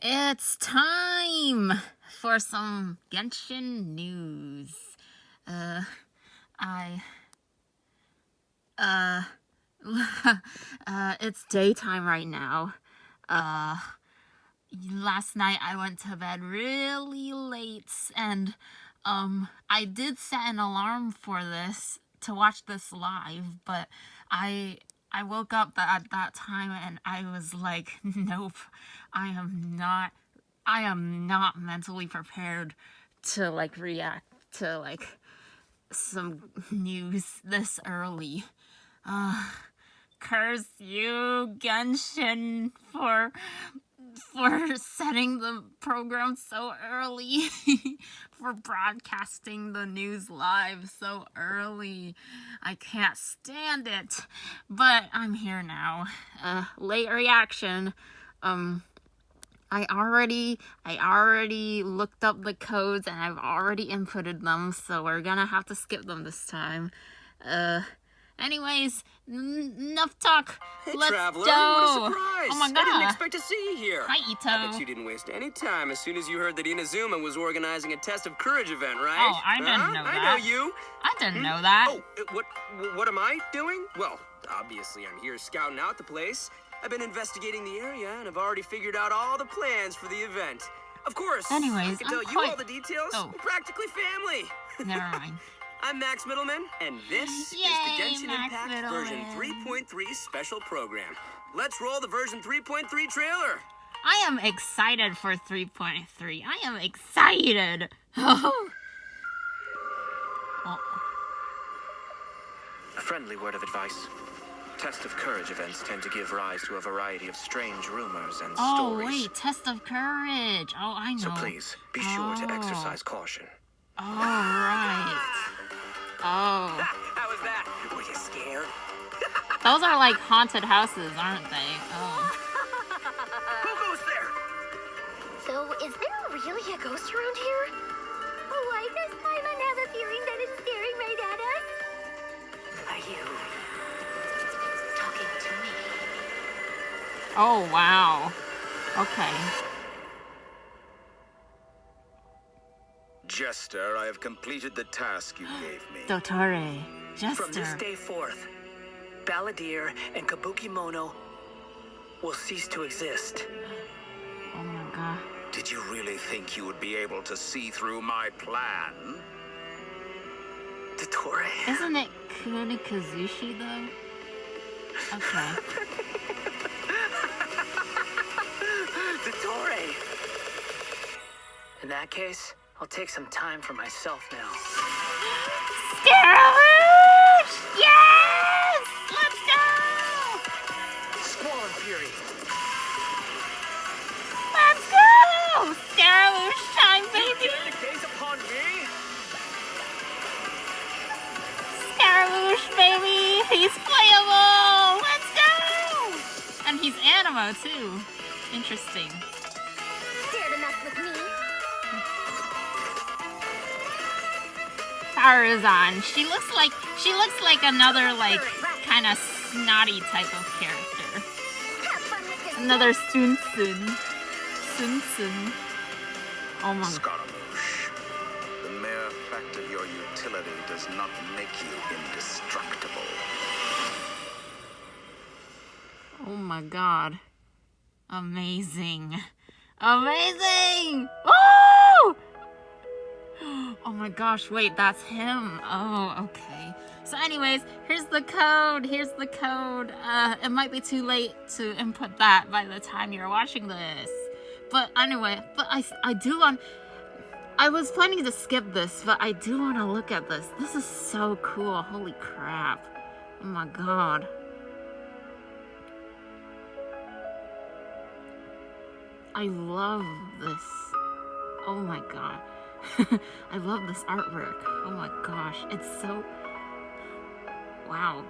It's time for some Genshin news. It's daytime right now. Last night I went to bed really late, and I did set an alarm for this to watch this live, but I woke up at that time and I was like, nope, I am not mentally prepared to like react to like some news this early. Curse you, Genshin, for setting the program so early, for broadcasting the news live so early. I can't stand it, but I'm here now. Late reaction. I already looked up the codes and I've already inputted them, so we're gonna have to skip them this time. Anyways, enough talk. Hey, Let's Traveler, go. what a surprise! Oh my god. I didn't expect to see you here. Hi, Ito. I bet you didn't waste any time as soon as you heard that Inazuma was organizing a Test of Courage event, right? Oh, I didn't know that. I know you. I didn't know that. Oh, what am I doing? Well, obviously I'm here scouting out the place. I've been investigating the area and I've already figured out all the plans for the event. Of course, Anyways, I can tell you all the details. Oh. We're practically family. Never mind. I'm Max Middleman, and this is the Yay, Genshin Max Impact Middleman. version 3.3 special program. Let's roll the version 3.3 trailer. I am excited for 3.3. I am excited. Oh. A friendly word of advice. Test of Courage events tend to give rise to a variety of strange rumors and Oh, stories. wait, Test of Courage. Oh, I know. So please, be sure to exercise caution. All right. Oh. How was that? Were you scared? Those are like haunted houses, aren't they? Oh. Who goes there? So, is there really a ghost around here? Why does Paimon have a feeling that it's staring right at us? Are you talking to me? Oh, wow. Okay. Jester, I have completed the task you gave me. Dottore. From this Jester. day forth, Balladeer and Kabukimono will cease to exist. Oh my god. Did you really think you would be able to see through my plan? Dottore. Isn't it Kunikazushi though? Okay. Dottore! In that case, I'll take some time for myself now. Scaramouche! Yes! Let's go! Squall and Fury. Let's go! Scaramouche time, baby! Dare to gaze upon me? Scaramouche, baby! He's playable! Let's go! And he's anemo, too. Interesting. Dare to mess with me? Tarzan. She looks like another, like, kind of snotty type of character. Have fun with this. Another Sun. Oh my god. Scaramouche, the mere fact of your utility does not make you indestructible. Oh my god. Amazing. Amazing! Woo! Oh my gosh, wait, that's him. Oh, okay. So anyways, here's the code. It might be too late to input that by the time you're watching this. But anyway, I was planning to skip this, but I do want to look at this. This is so cool. Holy crap. Oh my god. I love this. Oh my god. I love this artwork. Oh my gosh. It's so... Wow.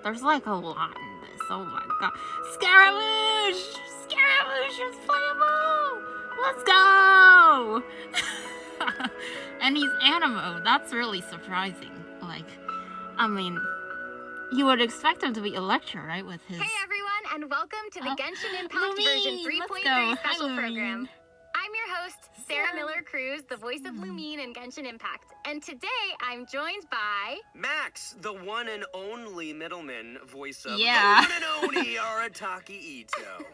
There's like a lot in this. Oh my god. Scaramouche! Scaramouche is playable! Let's go! And he's anemo. That's really surprising. Like, I mean, You would expect him to be Electra, right? With his. Hey everyone, and welcome to the Genshin Impact Lumine, version let's 3.3 go. special Hi, program. Lumine. I'm your host, Sarah Miller Cruz, the voice of Lumine in Genshin Impact. And today I'm joined by... Max, the one and only middleman voice of Yeah. the one and only Arataki Ito.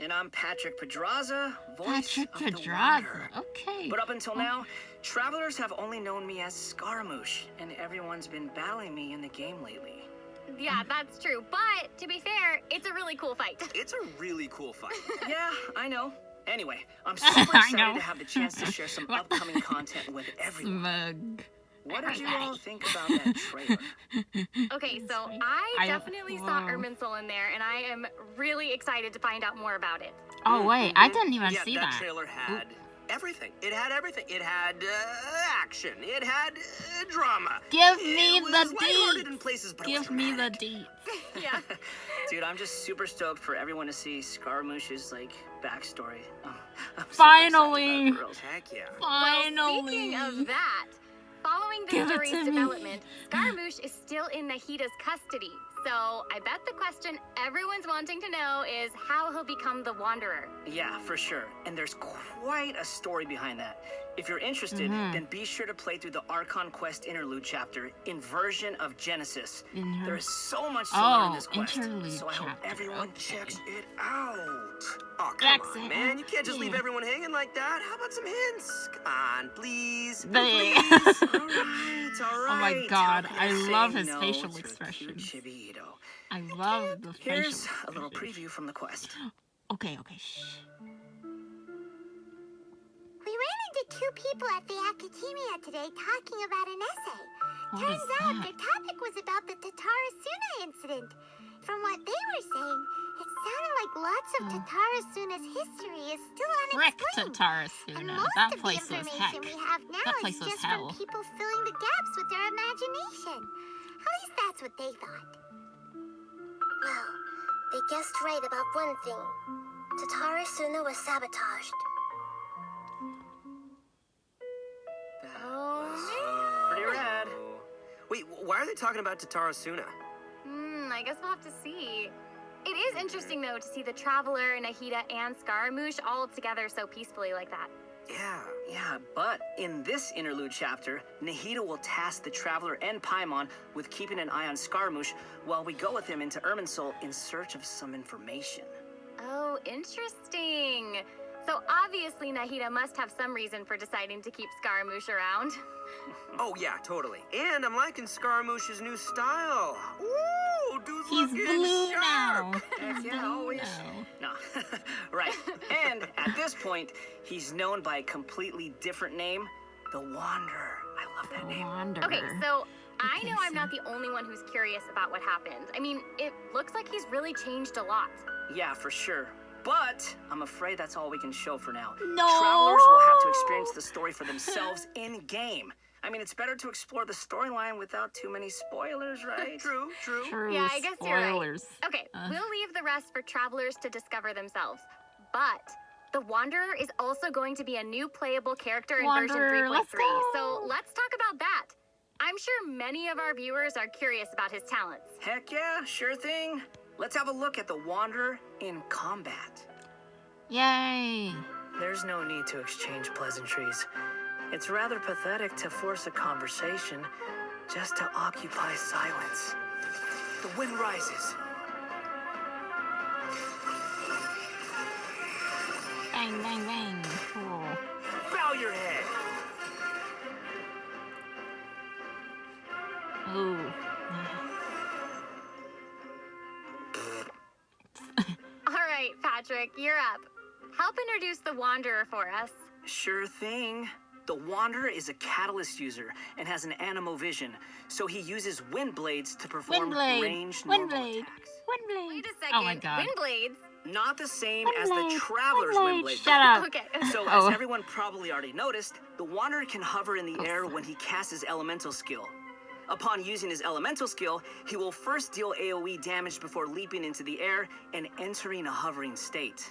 And I'm Patrick Pedraza, voice Patrick of the Pedraza. Wanderer. Okay. But up until now, travelers have only known me as Scaramouche, and everyone's been battling me in the game lately. Yeah, that's true. But to be fair, it's a really cool fight. It's a really cool fight. Yeah, I know. Anyway, I'm super excited to have the chance to share some upcoming content with everyone. Smug. What did you all think about that trailer? Okay, so I definitely saw Irminsul in there, and I am really excited to find out more about it. Oh wait, I didn't even Yeah, see that that. trailer had everything. It had everything. It had action. It had drama. Give me it was the lighthearted deets. in places, but it was Give me the dramatic. deets. Yeah. Dude, I'm just super stoked for everyone to see Scaramouche's, like, backstory. Oh, I'm super Finally. excited about it, girls. Heck yeah. Finally. Well, speaking of that, following the Give it story's to me. development, Scaramouche is still in Nahida's custody. So I bet the question everyone's wanting to know is how he'll become the Wanderer. Yeah, for sure. And there's quite a story behind that. If you're interested, then be sure to play through the Archon Quest interlude chapter in version of Genesis. There is so much to learn in this quest. interlude So I hope chapter, everyone okay. checks it out. Oh, come That's on, it. man. You can't just leave Yeah. everyone hanging like that. How about some hints? Come on, please. They- Please. All right, all right. Oh my god, How can I say love his no facial to a cute expressions. Chibito? I love the facial Here's a little expressions. preview from the quest. Okay, shh. We ran into two people at the academia today talking about an essay. What Turns is out that? the topic was about the Tatarasuna incident. From what they were saying, it sounded like lots of Tatarasuna's history is still Frick unexplained. And Tatarasuna. most That of place the was information heck. we have now That is place was just hell. from people filling the gaps with their imagination. At least that's what they thought. Well, they guessed right about one thing. Tatarasuna was sabotaged. Pretty rad. Wait, why are they talking about Tatarasuna? I guess we'll have to see. It is interesting, though, to see the Traveler, Nahida, and Scaramouche all together so peacefully like that. Yeah. Yeah, but in this interlude chapter, Nahida will task the Traveler and Paimon with keeping an eye on Scaramouche while we go with him into Irminsul in search of some information. Oh, interesting. So obviously Nahida must have some reason for deciding to keep Scaramouche around. Oh, yeah, totally. And I'm liking Scaramouche's new style. Ooh, dude's He's looking blue sharp. now. Heck yeah, always. No. No. Right. And at this point, he's known by a completely different name, the Wanderer. I love that name. Wanderer. Okay, so I Okay, know I'm not the only one who's curious about what happened. I mean, it looks like he's really changed a lot. Yeah, for sure. But I'm afraid that's all we can show for now. No. Travelers will have to experience the story for themselves in-game. I mean, it's better to explore the storyline without too many spoilers, right? True. True. Yeah, I guess you're right. Spoilers. Okay, we'll leave the rest for travelers to discover themselves. But the Wanderer is also going to be a new playable character in Wanderer, version 3.3. let's go. So let's talk about that. I'm sure many of our viewers are curious about his talents. Heck yeah, sure thing. Let's have a look at the Wanderer in combat. Yay. There's no need to exchange pleasantries. It's rather pathetic to force a conversation just to occupy silence. The wind rises. Bang, bang, bang. Cool. Bow your head. Ooh. All right, Patrick, you're up. Help introduce the Wanderer for us. Sure thing. The Wanderer is a catalyst user and has an anemo vision, so he uses wind blades to perform Windblade. ranged normal Windblade. attacks. Windblade. Wait a second. Oh my god. Windblades? Not the same as the Windblade. Traveler's Windblade. Windblade. Shut up. Okay. So, Oh. as everyone probably already noticed, the Wanderer can hover in the air when he casts his elemental skill. Upon using his elemental skill, he will first deal AoE damage before leaping into the air and entering a hovering state.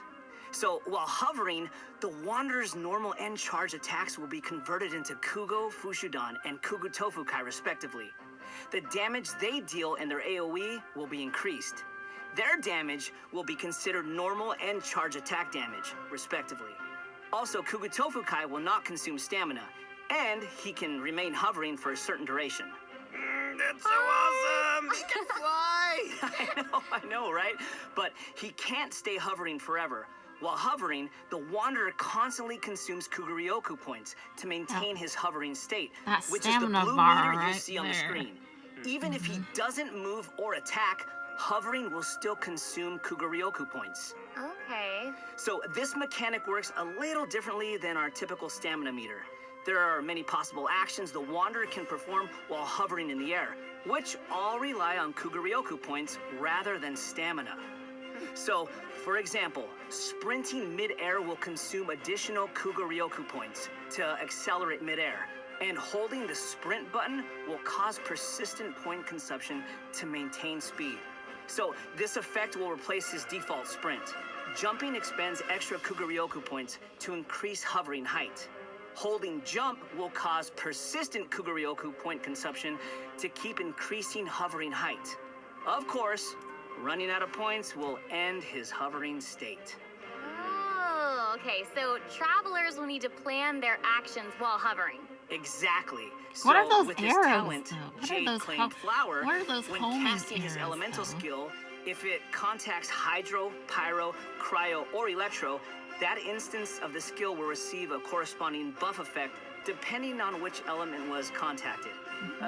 So, while hovering, the Wanderer's normal and charge attacks will be converted into Kugo Fushudan and Kugu Tofukai respectively. the damage they deal in their AoE will be increased. Their damage will be considered normal and charge attack damage, respectively. Also, Kugutofukai will not consume stamina, and he can remain hovering for a certain duration. That's so awesome! He can fly! I know, right? But he can't stay hovering forever. While hovering, the Wanderer constantly consumes Kuguryoku points to maintain his hovering state, That which is the stamina blue bar meter you right see on the there. screen. Even if he doesn't move or attack, hovering will still consume Kuguryoku points. Okay. So this mechanic works a little differently than our typical stamina meter. There are many possible actions the Wanderer can perform while hovering in the air, which all rely on Kuguryoku points rather than stamina. So, for example, sprinting mid-air will consume additional Kuguryoku points to accelerate mid-air, and holding the sprint button will cause persistent point consumption to maintain speed. So, this effect will replace his default sprint. Jumping expends extra Kuguryoku points to increase hovering height. Holding jump will cause persistent Kuguryoku point consumption to keep increasing hovering height. Of course, running out of points will end his hovering state. Oh, okay. So travelers will need to plan their actions while hovering. Exactly. What are those with his arrows, talent, though? What are Jade those Claimed Flower, what are those when homing casting his arrows, elemental though? skill, if it contacts Hydro, Pyro, Cryo, or Electro, that instance of the skill will receive a corresponding buff effect depending on which element was contacted.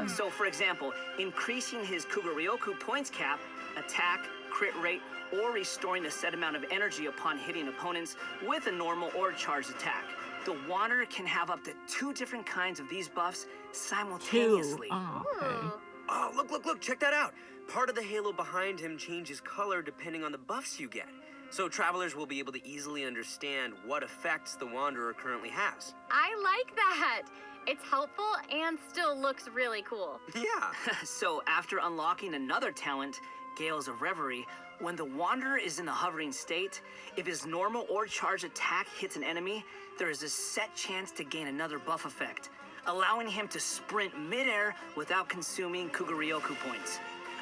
So, for example, increasing his Kuguryoku points cap, attack, crit rate, or restoring a set amount of energy upon hitting opponents with a normal or charged attack. The Wanderer can have up to 2 different kinds of these buffs simultaneously. Oh, okay. Oh, look, check that out. Part of the halo behind him changes color depending on the buffs you get. So travelers will be able to easily understand what effects the Wanderer currently has. I like that. It's helpful and still looks really cool. Yeah. So, after unlocking another talent, Gales of Reverie, when the Wanderer is in the hovering state, if his normal or charged attack hits an enemy, there is a set chance to gain another buff effect, allowing him to sprint midair without consuming Kuguryoku points.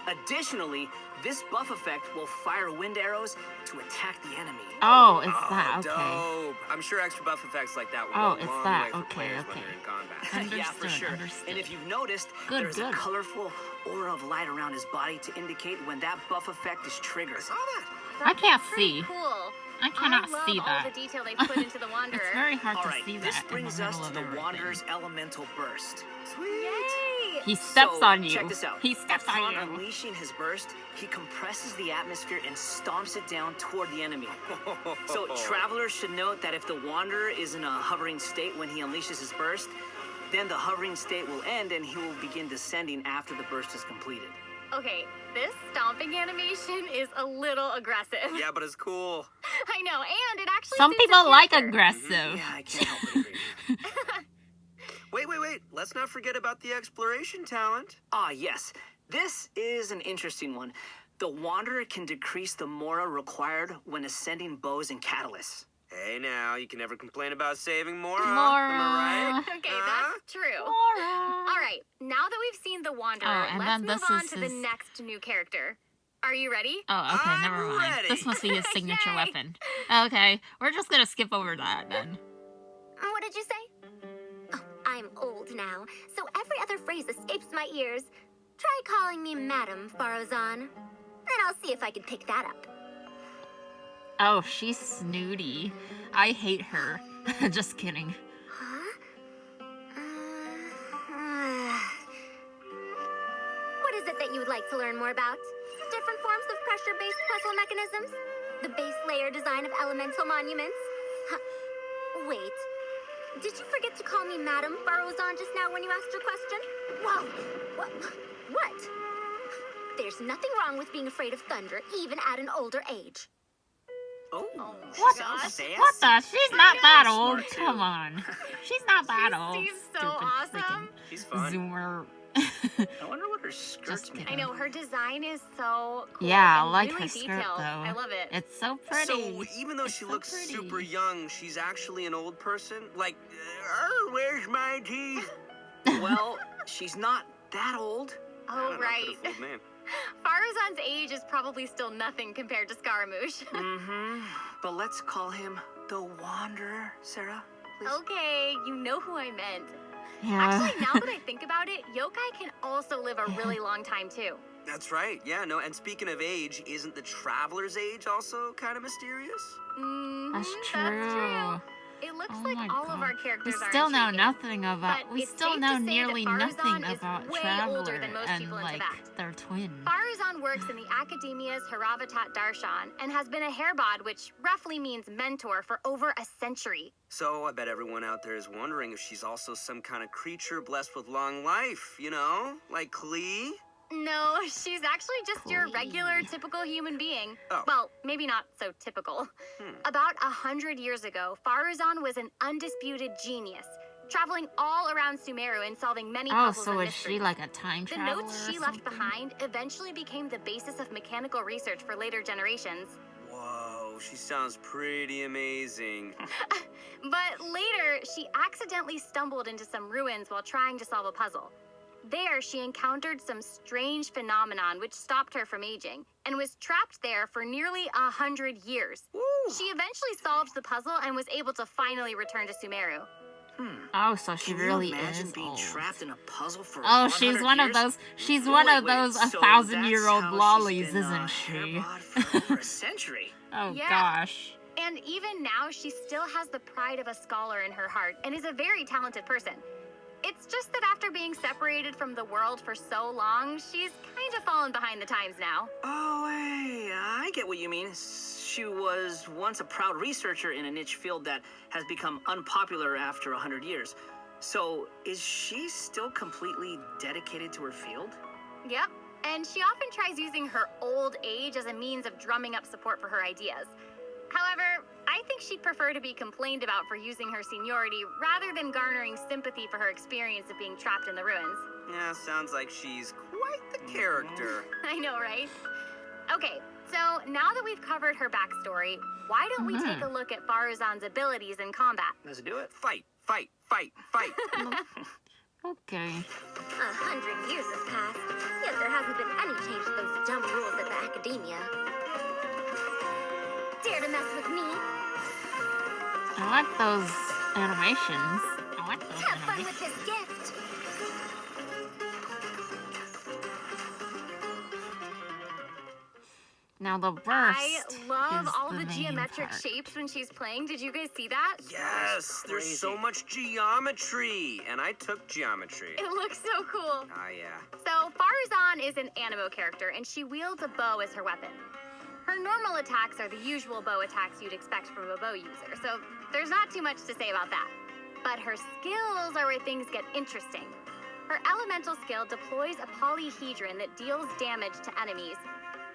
Additionally, this buff effect will fire wind arrows to attack the enemy. Oh, it's that. Okay. Dope. I'm sure extra buff effects like that will Oh, go a it's long that. way for Okay, players when okay. they're in combat. Yeah, for Understood, sure. understood. And if you've noticed, Good, there's good. a colorful aura of light around his body to indicate when that buff effect is triggered. I saw that. I can't Pretty see. cool. I cannot love see all that. the detail they put into the Wanderer. It's very hard All to right, see that. this in brings the us middle to of the everything. Wanderer's elemental burst. Yay! He steps So, on you. Check this out. He steps Upon on you. unleashing his burst, he compresses the atmosphere and stomps it down toward the enemy. So travelers should note that if the Wanderer is in a hovering state when he unleashes his burst, then the hovering state will end and he will begin descending after the burst is completed. Okay, this stomping animation is a little aggressive. Yeah, but it's cool. I know, and it actually Some suits his people like character. aggressive. Yeah, I can't help but agree. Wait. Let's not forget about the exploration talent. Ah, yes. This is an interesting one. The Wanderer can decrease the mora required when ascending bows and catalysts. Hey, now, you can never complain about saving Mora. Mora. Am I right? Okay, Huh? that's true. Laura. All right, now that we've seen the Wanderer, Oh, and let's then move this on is to the his- next new character. Are you ready? Oh, okay, I'm never mind. ready. This must be his signature Yay. weapon. Okay, we're just gonna skip over that then. What did you say? Oh, I'm old now, so every other phrase escapes my ears. Try calling me Madam Farozan, and I'll see if I can pick that up. Oh, she's snooty. I hate her. Just kidding. Huh? What is it that you would like to learn more about? Different forms of pressure-based puzzle mechanisms? The base layer design of elemental monuments? Huh. Wait. Did you forget to call me Madam Farozan just now when you asked your question? Whoa! What? There's nothing wrong with being afraid of thunder, even at an older age. Oh, What? sounds sassy. What the? She's not that old. Smart, too. Come on. She's not that She old. seems so Stupid awesome. She's freaking fun. Zoomer. I wonder what her skirt's Just made I kidding. know, her design is so cool. Yeah, I and like really her skirt detailed. though. I love it. It's so pretty. So, even though It's she so looks pretty. super young, she's actually an old person? Like, where's my teeth? Well, she's not that old. Oh, I don't know, right. could've fooled me. Faruzan's age is probably still nothing compared to Scaramouche. Mm-hmm. But let's call him the Wanderer, Sarah. Please. Okay, you know who I meant. Yeah. Actually, now that I think about it, yokai can also live a really long time too. That's right. Yeah, no, and speaking of age, isn't the Traveler's age also kind of mysterious? Mhm, That's That's true. true. It looks Oh like my all of God. our characters We are still know intriguing. nothing about. But We it's still safe know to say that nearly nothing Faruzan is about way Traveler older than most and people into like that. their twin. Faruzan works in the Academia's Haravatat Darshan and has been a hairbod, which roughly means mentor, for over a century. So I bet everyone out there is wondering if she's also some kind of creature blessed with long life, you know? Like Klee? No, she's actually just your regular, Klee. typical human being. Oh. Well, maybe not so typical. About 100 years ago, Faruzan was an undisputed genius, traveling all around Sumeru and solving many Oh, puzzles so and is mysteries. she like a time The traveler? notes or she left something? behind eventually became the basis of mechanical research for later generations. Whoa, she sounds pretty amazing. But later, she accidentally stumbled into some ruins while trying to solve a puzzle. There, she encountered some strange phenomenon which stopped her from aging, and was trapped there for nearly 100 years. Woo. She eventually solved the puzzle and was able to finally return to Sumeru. Oh, so she Can really you imagine is being old. trapped in a puzzle for Oh, she's 100 one of years? those. She's one of those So 1,000-year-old that's how lollies, she's been, isn't she? hairbod for over a century. Oh Yeah. gosh. And even now, she still has the pride of a scholar in her heart and is a very talented person. It's just that after being separated from the world for so long, she's kind of fallen behind the times now. Oh, hey, I get what you mean. She was once a proud researcher in a niche field that has become unpopular after 100 years. So, is she still completely dedicated to her field? Yep, and she often tries using her old age as a means of drumming up support for her ideas. However, I think she'd prefer to be complained about for using her seniority rather than garnering sympathy for her experience of being trapped in the ruins. Yeah, sounds like she's quite the character. I know, right? Okay, so now that we've covered her backstory, why don't we take a look at Faruzan's abilities in combat? Let's do it. Fight, fight, fight, fight. Okay. 100 years have passed, yet there hasn't been any change to those dumb rules at the Academia. Dare to mess with me? I like those animations. I like those Have fun animations. with this gift. Now the burst I love is all the the main geometric part. shapes when she's playing. Did you guys see that? Yes, there's crazy. so much geometry. And I took geometry. It looks so cool. Ah, yeah. So, Faruzan is an anemo character, and she wields a bow as her weapon. Her normal attacks are the usual bow attacks you'd expect from a bow user, so there's not too much to say about that. But her skills are where things get interesting. Her elemental skill deploys a polyhedron that deals damage to enemies.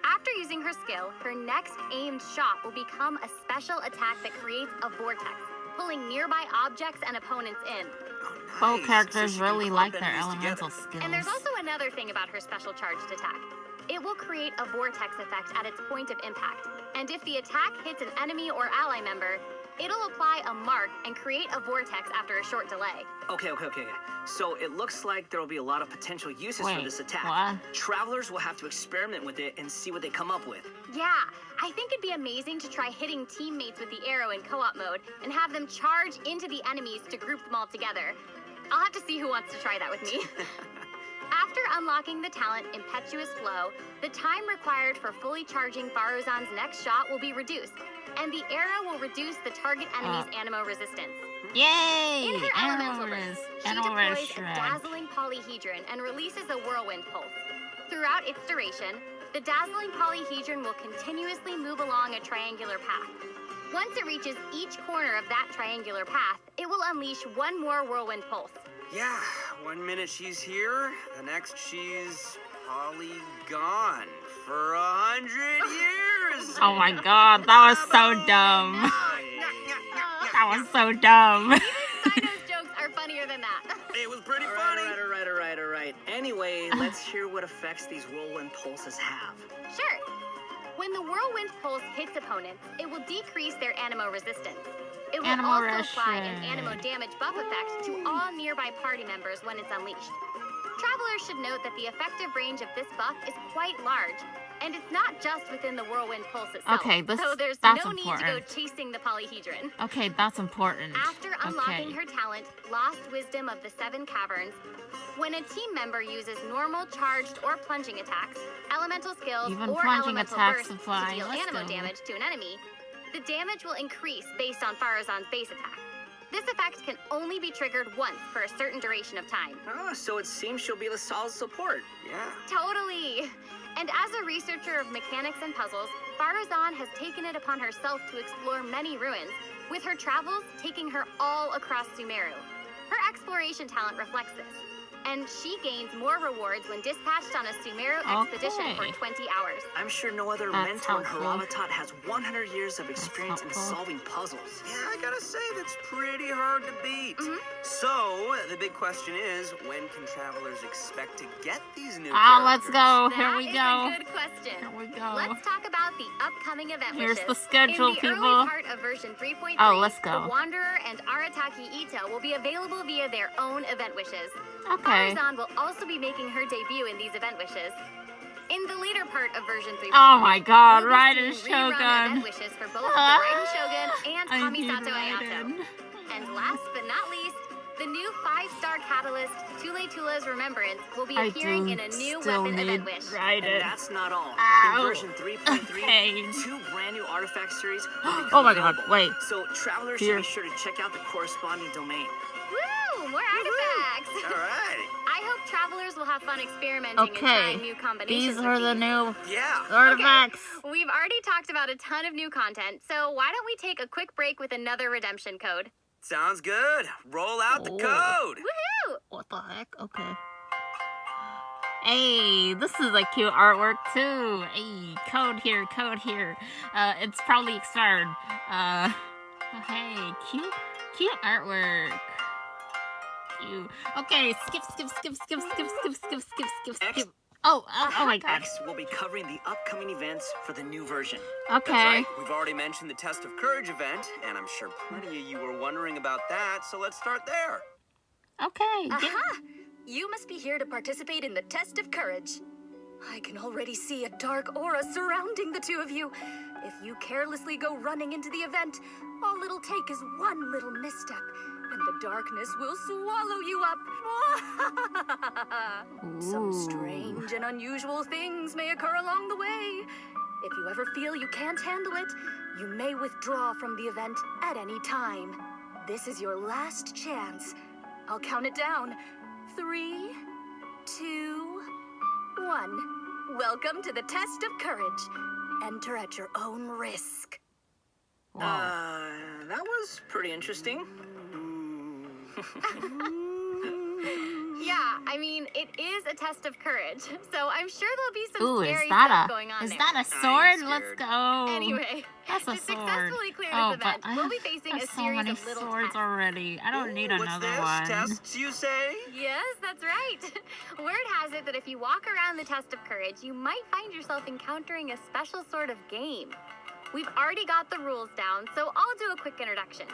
After using her skill, her next aimed shot will become a special attack that creates a vortex, pulling nearby objects and opponents in. Oh, Both nice. characters So she can really clump like their enemies elemental together. skills. And there's also another thing about her special charged attack. It will create a vortex effect at its point of impact. And if the attack hits an enemy or ally member, it'll apply a mark and create a vortex after a short delay. Okay. So it looks like there will be a lot of potential uses for Wait, this attack. what? Travelers will have to experiment with it and see what they come up with. Yeah, I think it'd be amazing to try hitting teammates with the arrow in co-op mode and have them charge into the enemies to group them all together. I'll have to see who wants to try that with me. After unlocking the talent Impetuous Flow, the time required for fully charging Faruzan's next shot will be reduced, and the arrow will reduce the target enemy's anemo resistance. Yay! In her elemental burst, Animal she Animal deploys a shred. dazzling polyhedron and releases a whirlwind pulse. Throughout its duration, the dazzling polyhedron will continuously move along a triangular path. Once it reaches each corner of that triangular path, it will unleash one more whirlwind pulse. Yeah, 1 minute she's here, the next she's gone for 100 years. Oh my god, that was so dumb. That was so dumb. Sino's jokes are funnier than that. It was pretty All funny. right. Anyway, let's hear what effects these whirlwind pulses have. Sure. When the whirlwind pulse hits opponents, it will decrease their anemo resistance. It will Anemo also apply an resistance. anemo damage buff effect to all nearby party members when it's unleashed. Travelers should note that the effective range of this buff is quite large, and it's not just within the whirlwind pulse itself. Okay, so there's that's no need to go important. chasing the polyhedron. Okay, that's important. After unlocking Okay. her talent, Lost Wisdom of the Seven Caverns, when a team member uses normal, charged, or plunging attacks, elemental skills, Even or plunging elemental attacks bursts apply. to deal Let's anemo go. damage to an enemy, the damage will increase based on Farazan's base attack. This effect can only be triggered once for a certain duration of time. Oh, so it seems she'll be the solid support. Yeah. Totally! And as a researcher of mechanics and puzzles, Farazan has taken it upon herself to explore many ruins, with her travels taking her all across Sumeru. Her exploration talent reflects this, and she gains more rewards when dispatched on a Sumeru expedition for Okay. 20 hours. I'm sure no other That's mentor in helpful. Haravatat has 100 years of experience in helpful. solving puzzles. Yeah, I gotta say, that's pretty hard to beat. So, the big question is, when can travelers expect to get these new Let's characters? go. That Here we is go. a good question. Here we go. Let's talk about the upcoming event Here's wishes. the schedule, In the people. early part of version 3.3, Oh, let's go. the Wanderer and Arataki Ito will be available via their own event wishes. Okay. Farazan will also be making her debut in these event wishes. In the later part of version 3.3, Oh my god, we'll be Raiden seeing rerun Shogun. event wishes for both the Raiden Shogun and I need Kamisato Ayato. Raiden. And last but not least, the new 5-star catalyst, Tule Tula's Remembrance, will be I appearing do in a new still weapon need event wish. And Raiden. that's not all. Ow. In version 3.3, Okay. 2 brand new artifact series will become Oh my god, available. wait. So travelers Here. should be sure to check out the corresponding domain. Woo! More artifacts! All right. I hope travelers will have fun experimenting and Okay. trying new combinations. These are the with new Yeah. artifacts. We've already talked about a ton of new content, so why don't we take a quick break with another redemption code? Sounds good. Roll out the Oh. code. Woohoo! What the heck? Okay. Hey, this is a cute artwork too. Hey, code here, code here. It's probably expired. Hey, cute artwork. Cute. Okay, skip. Oh my god. X will be covering the upcoming events for the new version. That's Okay. right. We've already mentioned the Test of Courage event, and I'm sure plenty of you were wondering about that, so let's start there. Okay. Aha! You must be here to participate in the Test of Courage. I can already see a dark aura surrounding the two of you. If you carelessly go running into the event, all it'll take is one little misstep, and the darkness will swallow you up. Some Ooh. strange and unusual things may occur along the way. If you ever feel you can't handle it, you may withdraw from the event at any time. This is your last chance. I'll count it down. 3, 2, 1. Welcome to the Test of Courage. Enter at your own risk. Wow. That was pretty interesting. Yeah, I mean, it is a test of courage, so I'm sure there'll be some Ooh, is scary that stuff a going on is there. that a I'm sword? Let's scared. go. Anyway, That's a to sword. successfully clear this Oh, event, but I we'll be facing have a so series many of little swords tests. already. I don't need What's another this? one. Tests, you say? Yes, that's right. Word has it that if you walk around the Test of Courage, you might find yourself encountering a special sort of game. We've already got the rules down, so I'll do a quick introduction.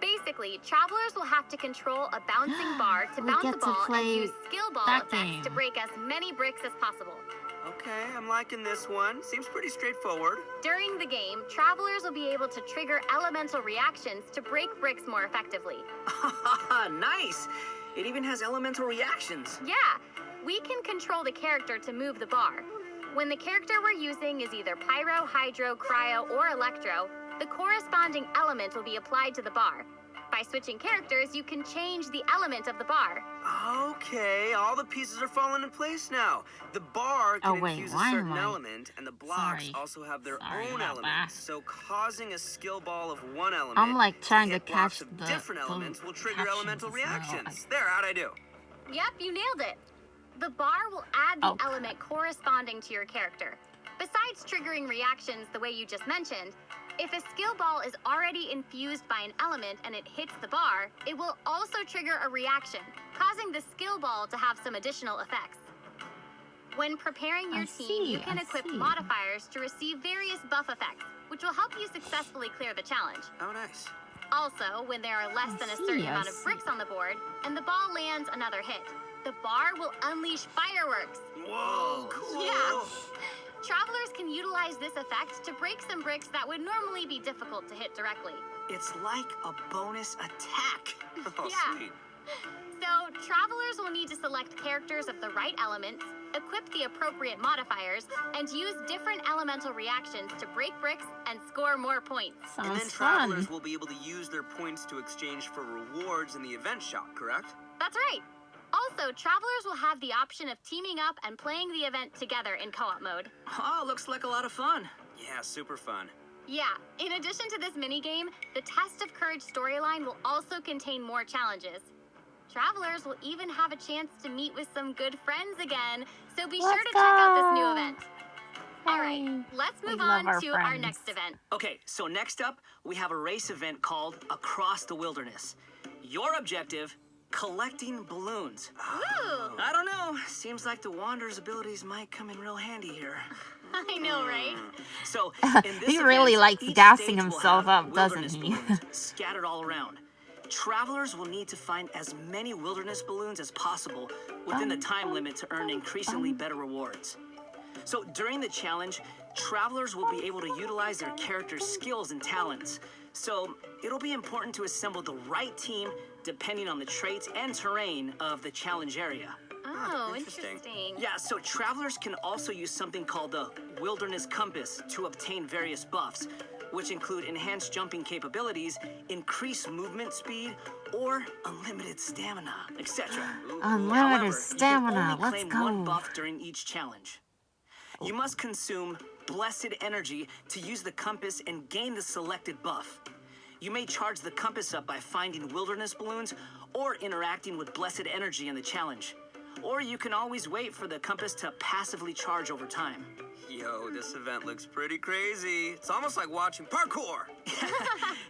Basically, travelers will have to control a bouncing bar to We bounce get the to ball and play use skill ball that effects to game. break as many bricks as possible. Okay, I'm liking this one. Seems pretty straightforward. During the game, travelers will be able to trigger elemental reactions to break bricks more effectively. Nice! It even has elemental reactions. Yeah, we can control the character to move the bar. When the character we're using is either Pyro, Hydro, Cryo, or Electro, the corresponding element will be applied to the bar. By switching characters, you can change the element of the bar. Okay, all the pieces are falling in place now. The bar can Oh, wait, infuse a why certain am I- element, and the blocks Sorry. also have their Sorry own about elements. that. So causing a skill ball of one element I'm like trying to hit blocks catch of the different elements will trigger captions elemental as well. reactions. There, how'd I do? Yep, you nailed it. The bar will add the Okay. element corresponding to your character. Besides triggering reactions the way you just mentioned, if a skill ball is already infused by an element and it hits the bar, it will also trigger a reaction, causing the skill ball to have some additional effects. When preparing your team, you can equip modifiers to receive various buff effects, which will help you successfully clear the challenge. Oh, nice. Also, when there are less than a certain amount of bricks on the board, and the ball lands another hit, the bar will unleash fireworks. Whoa, cool. Yeah. Travelers can utilize this effect to break some bricks that would normally be difficult to hit directly. It's like a bonus attack. Oh, Yeah. sweet. So, travelers will need to select characters of the right elements, equip the appropriate modifiers, and use different elemental reactions to break bricks and score more points. And then Sounds travelers fun. will be able to use their points to exchange for rewards in the event shop, correct? That's right. Also, travelers will have the option of teaming up and playing the event together in co-op mode. Oh, looks like a lot of fun. Yeah, super fun. Yeah, in addition to this minigame, the Test of Courage storyline will also contain more challenges. Travelers will even have a chance to meet with some good friends again, so be sure Let's to check out this go. new event. All right, Hey, let's we move love on our to our friends. next event. Okay, so next up, we have a race event called Across the Wilderness. Your objective, collecting balloons. Woo! I don't know, seems like the Wanderer's abilities might come in real handy here. I know, right? So, in this He really event, likes each gassing stage will himself have up, doesn't wilderness he? balloons scattered all around. Travelers will need to find as many wilderness balloons as possible within the time limit to earn increasingly better rewards. So during the challenge, travelers will be able to utilize their character's skills and talents. So it'll be important to assemble the right team depending on the traits and terrain of the challenge area. Oh, interesting. interesting. Yeah, so travelers can also use something called the Wilderness Compass to obtain various buffs, which include enhanced jumping capabilities, increased movement speed, or unlimited stamina, etc. Unlimited However, you stamina. can only Let's claim go. one buff during each challenge. You must consume blessed energy to use the compass and gain the selected buff. You may charge the compass up by finding wilderness balloons or interacting with blessed energy in the challenge. Or you can always wait for the compass to passively charge over time. Yo, this event looks pretty crazy. It's almost like watching parkour.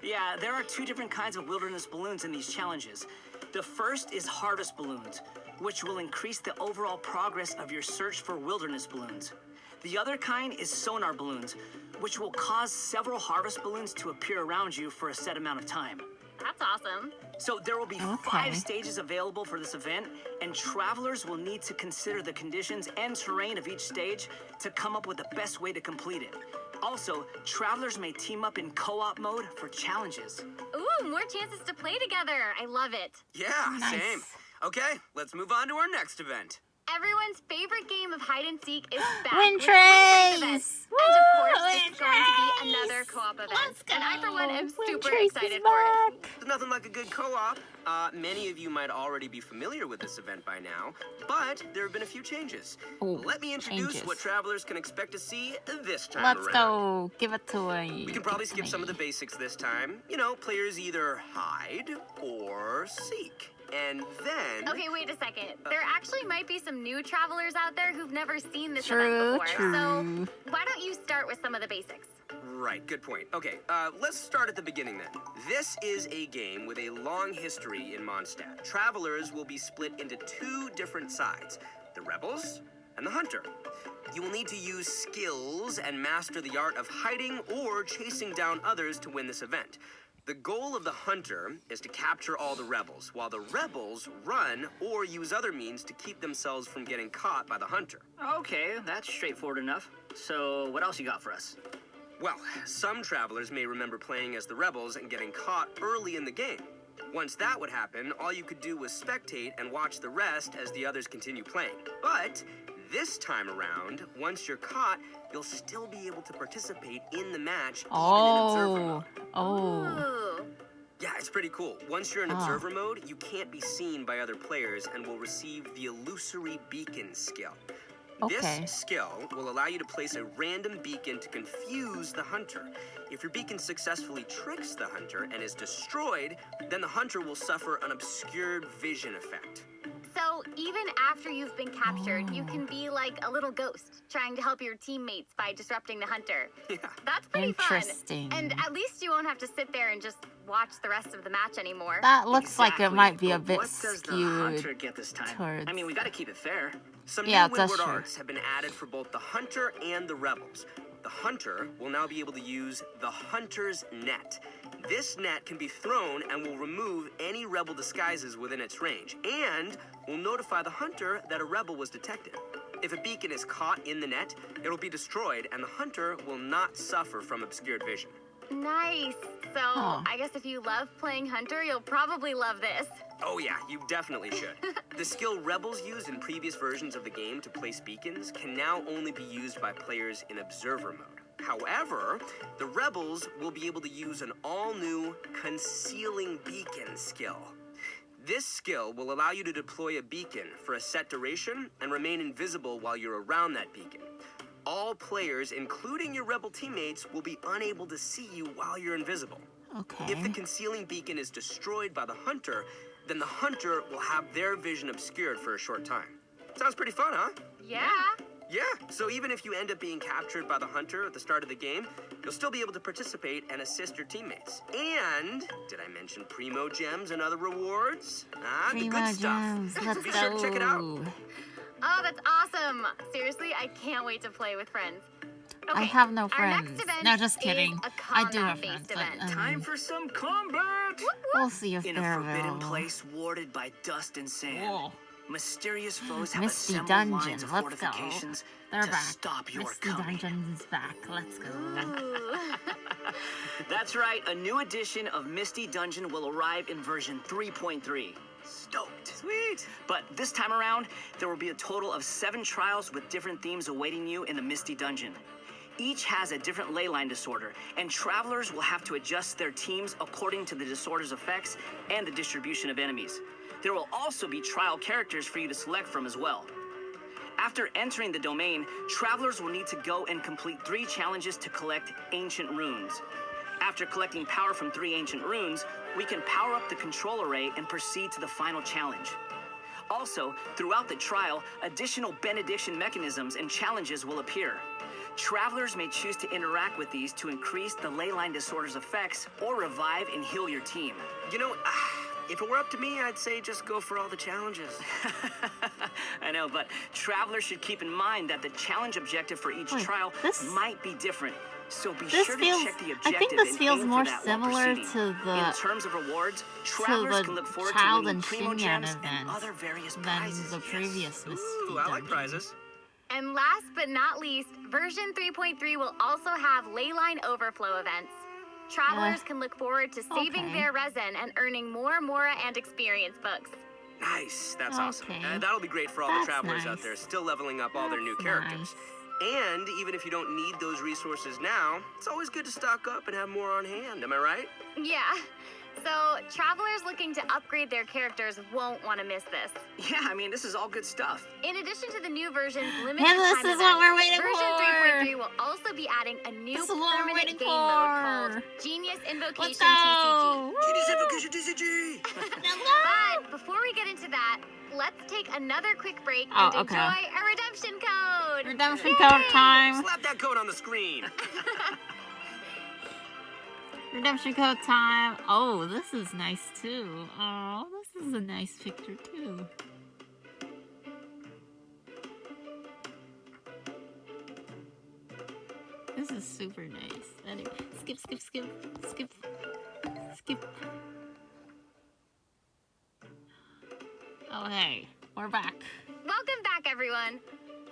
Yeah, there are two different kinds of wilderness balloons in these challenges. The first is harvest balloons, which will increase the overall progress of your search for wilderness balloons. The other kind is sonar balloons, which will cause several harvest balloons to appear around you for a set amount of time. That's awesome. So there will be Okay. 5 stages available for this event, and travelers will need to consider the conditions and terrain of each stage to come up with the best way to complete it. Also, travelers may team up in co-op mode for challenges. Ooh, more chances to play together. I love it. Yeah, Nice. same. Okay, let's move on to our next event. Everyone's favorite game of hide and seek is back Wind with the Wind Trace event. Trace! And of course, Woo, it's Wind going to be Trace! another co-op event. Let's And I, for one, am go. Wind super Trace is excited for it. back. There's nothing like a good co-op. Many of you might already be familiar with this event by now, but there have been a few changes. Oh, Let me introduce changes. what travelers can expect to see this time Let's around. go. Give it to me. We can probably skip some of the basics this time. You know, players either hide or seek. And then... Okay, wait a second. There actually might be some new travelers out there who've never seen this True, event before. So true. why don't you start with some of the basics? Right, good point. Okay, let's start at the beginning then. This is a game with a long history in Mondstadt. Travelers will be split into 2 different sides, the Rebels and the Hunter. You will need to use skills and master the art of hiding or chasing down others to win this event. The goal of the Hunter is to capture all the Rebels, while the Rebels run or use other means to keep themselves from getting caught by the Hunter. Okay, that's straightforward enough. So what else you got for us? Well, some travelers may remember playing as the Rebels and getting caught early in the game. Once that would happen, all you could do was spectate and watch the rest as the others continue playing. But this time around, once you're caught, you'll still be able to participate in the match even in observer mode. Oh. Ooh. Yeah, it's pretty cool. Once you're in Oh. observer mode, you can't be seen by other players and will receive the illusory beacon skill. Okay. This skill will allow you to place a random beacon to confuse the hunter. If your beacon successfully tricks the hunter and is destroyed, then the hunter will suffer an obscured vision effect. So even after you've been captured, you can be like a little ghost, trying to help your teammates by disrupting the hunter. Yeah. That's pretty Interesting. fun. And at least you won't have to sit there and just watch the rest of the match anymore. That looks like it Exactly, might be a but bit what does the skewed. Hunter get this time? towards- I mean, we gotta keep it fair. Some Yeah, new that's windward true. arts have been added for both the hunter and the rebels. the hunter will now be able to use the hunter's net. This net can be thrown and will remove any rebel disguises within its range, and will notify the hunter that a rebel was detected. If a beacon is caught in the net, it will be destroyed, and the hunter will not suffer from obscured vision. Nice. So, I guess if you love playing Hunter, you'll probably love this. Oh yeah, you definitely should. The skill rebels used in previous versions of the game to place beacons can now only be used by players in observer mode. However, the rebels will be able to use an all-new concealing beacon skill. This skill will allow you to deploy a beacon for a set duration and remain invisible while you're around that beacon. All players, including your rebel teammates, will be unable to see you while you're invisible. Okay. If the concealing beacon is destroyed by the hunter, then the hunter will have their vision obscured for a short time. Sounds pretty fun, huh? Yeah. Yeah, so even if you end up being captured by the hunter at the start of the game, you'll still be able to participate and assist your teammates. And, did I mention Primo Gems and other rewards? The Primo good stuff. Gems, So let's be sure to check it out. go. Oh, that's awesome. Seriously, I can't wait to play with friends. I have no Our friends. next event No, just is kidding. a I do have friends, combat-based but event. Time for some combat! we'll see if In a they're forbidden available. place warded by dust and sand, Whoa. mysterious foes have Misty assembled Dungeon, lines of let's go. fortifications They're to back. stop your Misty coming. Dungeon's back. Let's go. That's right, a new edition of Misty Dungeon will arrive in version 3.3. Stoked. Sweet. But this time around, there will be a total of 7 trials with different themes awaiting you in the Misty Dungeon. Each has a different leyline disorder, and travelers will have to adjust their teams according to the disorder's effects and the distribution of enemies. There will also be trial characters for you to select from as well. After entering the domain, travelers will need to go and complete 3 challenges to collect ancient runes. After collecting power from 3 ancient runes, we can power up the control array and proceed to the final challenge. Also, throughout the trial, additional benediction mechanisms and challenges will appear. Travelers may choose to interact with these to increase the leyline disorder's effects or revive and heal your team. You know, if it were up to me, I'd say just go for all the challenges. I know, but travelers should keep in mind that the challenge objective for each Wait, trial this- might be different. So be This sure feels- to check the I objective think this and feels aim more for that while similar proceeding. to the- In terms of rewards, travelers can look forward to Child winning and Primo Shinyan Gems event and other various than prizes. the Yes. previous Misty Ooh, I like Dungeon. prizes. And last but not least, version 3.3 will also have leyline overflow events. Travelers can look forward to saving okay. their resin and earning more Mora and experience books. Nice, that's awesome. Okay. That'll be great for all That's the travelers out nice. there still leveling up all their new That's characters. And even if you don't need those resources now, it's always good to stock up and have more on hand, am I right? Yeah. So, travelers looking to upgrade their characters won't want to miss this. Yeah, I mean, this is all good stuff. In addition to the new version's limited And this time is events, what we're waiting version for. 3.3 will also be adding a new This is what we're permanent waiting game mode called for. Genius Invocation Let's TCG. go. Genius Invocation TCG! But before we get into that, let's take another quick break and Oh, okay. enjoy a redemption code. Redemption Yay! code time. Slap that code on the screen! Redemption code time. Oh, this is nice too. Oh, this is a nice picture too. This is super nice. Anyway, skip. Oh, hey, we're back. Welcome back, everyone.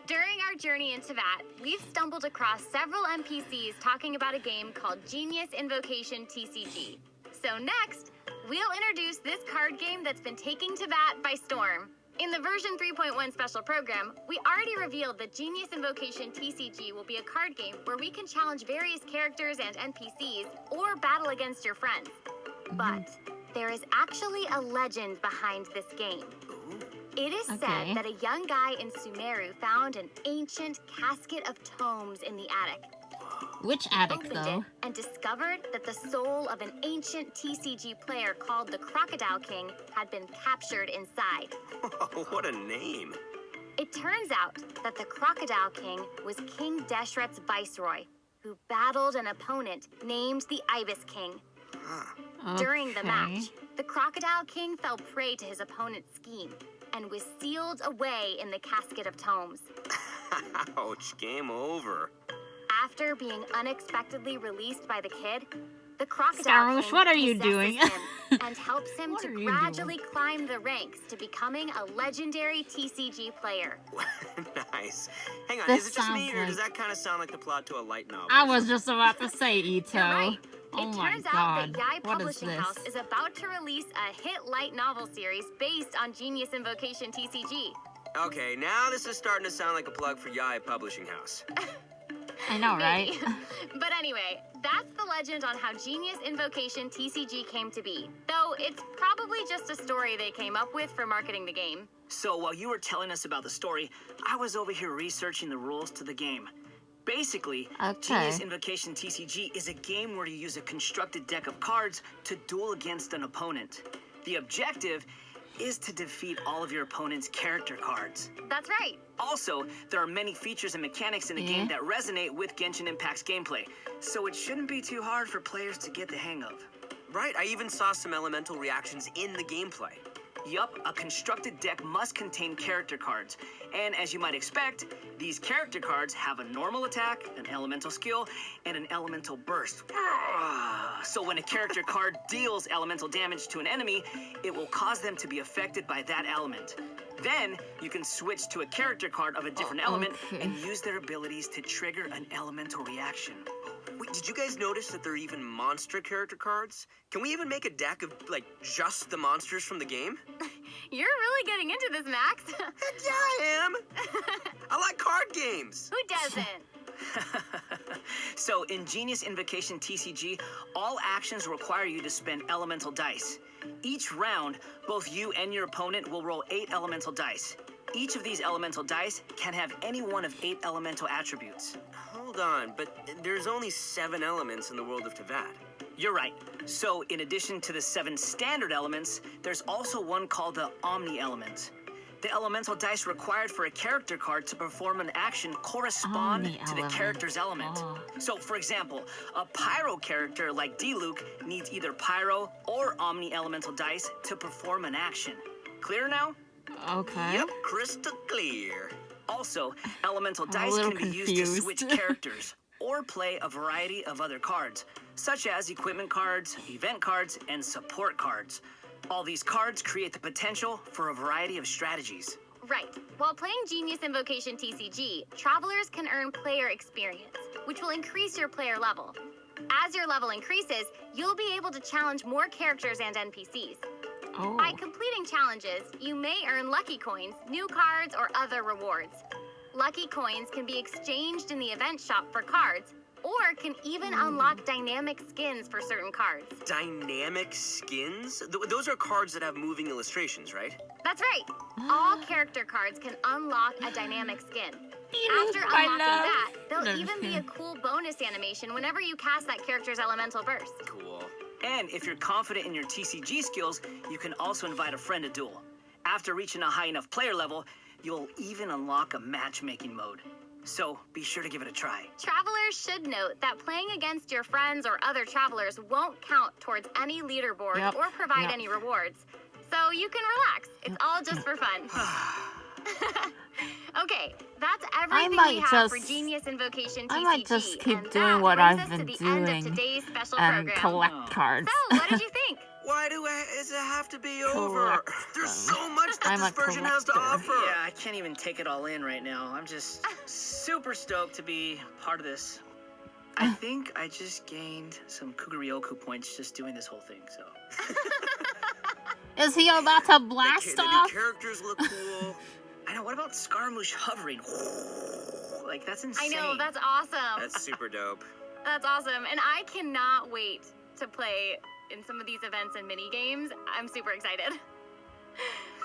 During our journey into that, we've stumbled across several NPCs talking about a game called Genius Invocation TCG. So next, we'll introduce this card game that's been taking Tibet by storm. In the version 3.1 special program, we already revealed that Genius Invocation TCG will be a card game where we can challenge various characters and NPCs or battle against your friends. But there is actually a legend behind this game. It is Okay. said that a young guy in Sumeru found an ancient casket of tomes in the attic. Which attic Opened though? it and discovered that the soul of an ancient TCG player called the Crocodile King had been captured inside. What a name! It turns out that the Crocodile King was King Deshret's viceroy, who battled an opponent named the Ibis King. During the match, the Crocodile King fell prey to his opponent's scheme and was sealed away in the casket of tomes. Ouch, game over. After being unexpectedly released by the kid, the crocodile Scaramouche, king what are you possesses doing? him and helps him What to are you gradually climb the ranks to becoming a legendary TCG player. Nice. Hang on, This is it just me, sounds or like- does that kind of sound like the plot to a light novel? I was just about to say, Ito. You're right. Oh It my turns out god. that Yai What is Publishing this? House is about to release a hit light novel series based on Genius Invocation TCG. Okay, now this is starting to sound like a plug for Yai Publishing House. I know, right? Maybe. But anyway, that's the legend on how Genius Invocation TCG came to be. Though it's probably just a story they came up with for marketing the game. So while you were telling us about the story, I was over here researching the rules to the game. Basically, Okay. Genius Invocation TCG is a game where you use a constructed deck of cards to duel against an opponent. The objective is to defeat all of your opponent's character cards. That's right. Also, there are many features and mechanics in the game that resonate with Genshin Impact's gameplay, so it shouldn't be too hard for players to get the hang of. Right, I even saw some elemental reactions in the gameplay. Yup, a constructed deck must contain character cards. And as you might expect, these character cards have a normal attack, an elemental skill, and an elemental burst. So when a character card deals elemental damage to an enemy, it will cause them to be affected by that element. Then you can switch to a character card of a different element and use their abilities to trigger an elemental reaction. Wait, did you guys notice that there are even monster character cards? Can we even make a deck of, like, just the monsters from the game? You're really getting into this, Max. Heck yeah, I am! I like card games! Who doesn't? So in Genius Invocation TCG, all actions require you to spend elemental dice. Each round, both you and your opponent will roll 8 elemental dice. Each of these elemental dice can have any one of 8 elemental attributes. Hold on, but there's only 7 elements in the world of Tavad. You're right. So in addition to the 7 standard elements, there's also one called the Omni element. The elemental dice required for a character card to perform an action correspond to the Omni-element. character's element. Oh. So, for example, a Pyro character like D-Luke needs either Pyro or Omni elemental dice to perform an action. Clear now? Okay. Yep, crystal clear. Also, elemental I'm a dice little can be used to switch confused. characters or play a variety of other cards, such as equipment cards, event cards, and support cards. All these cards create the potential for a variety of strategies. Right. While playing Genius Invocation TCG, travelers can earn player experience, which will increase your player level. As your level increases, you'll be able to challenge more characters and NPCs. Oh. By completing challenges, you may earn lucky coins, new cards, or other rewards. Lucky coins can be exchanged in the event shop for cards, or can even unlock dynamic skins for certain cards. Dynamic skins? Those are cards that have moving illustrations, right? That's right. All character cards can unlock a dynamic skin. After I unlocking love that, there'll them. even be a cool bonus animation whenever you cast that character's elemental burst. Cool. And if you're confident in your TCG skills, you can also invite a friend to duel. After reaching a high enough player level, you'll even unlock a matchmaking mode. So be sure to give it a try. Travelers should note that playing against your friends or other travelers won't count towards any leaderboard Yep, or provide yep. any rewards. So you can relax. It's all just for fun. Okay, that's everything might we have for just- Genius Invocation TCG. I might just keep and doing that what brings I've us to been the end of doing today's special and program. collect cards. So, what did you think? Why does it have to be over? Collect There's them. so much that I'm this a version has to collector. offer. Yeah, I can't even take it all in right now. I'm just super stoked to be part of this. I think I just gained some Kugaryoku points just doing this whole thing, so. Is he about to blast The off? new characters look cool. I know, what about Scaramouche hovering? Like, that's insane. I know, that's awesome. That's super dope. That's awesome. And I cannot wait to play in some of these events and mini games. I'm super excited.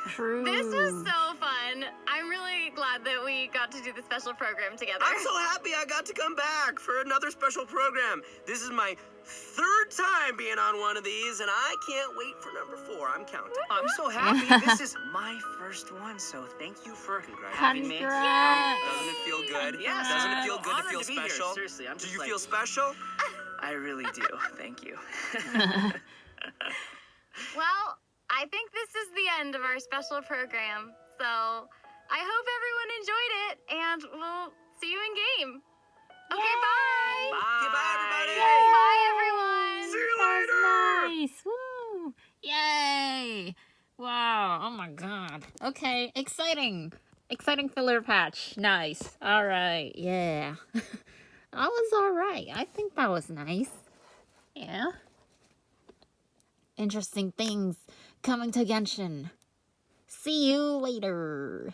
True. This was so fun. I'm really glad that we got to do the special program together. I'm so happy I got to come back for another special program. This is my 3rd time being on one of these, and I can't wait for number 4. I'm counting. I'm so happy. This is my first one, so thank you for having me. Congrats. Doesn't it feel good? Yes. Doesn't it feel good to Honored feel to be here. special? Seriously, I'm Do just you like- feel special? I really do. Thank you. Well, I think this is the end of our special program. So I hope everyone enjoyed it, and we'll see you in game. Okay, bye. Goodbye, everybody. Bye, everyone. See you That later. was nice. Woo! Yay! Wow. Oh my god. Okay. Exciting. Exciting filler patch. Nice. All right. Yeah. That was all right. I think that was nice. Yeah. Interesting things coming to Genshin. See you later.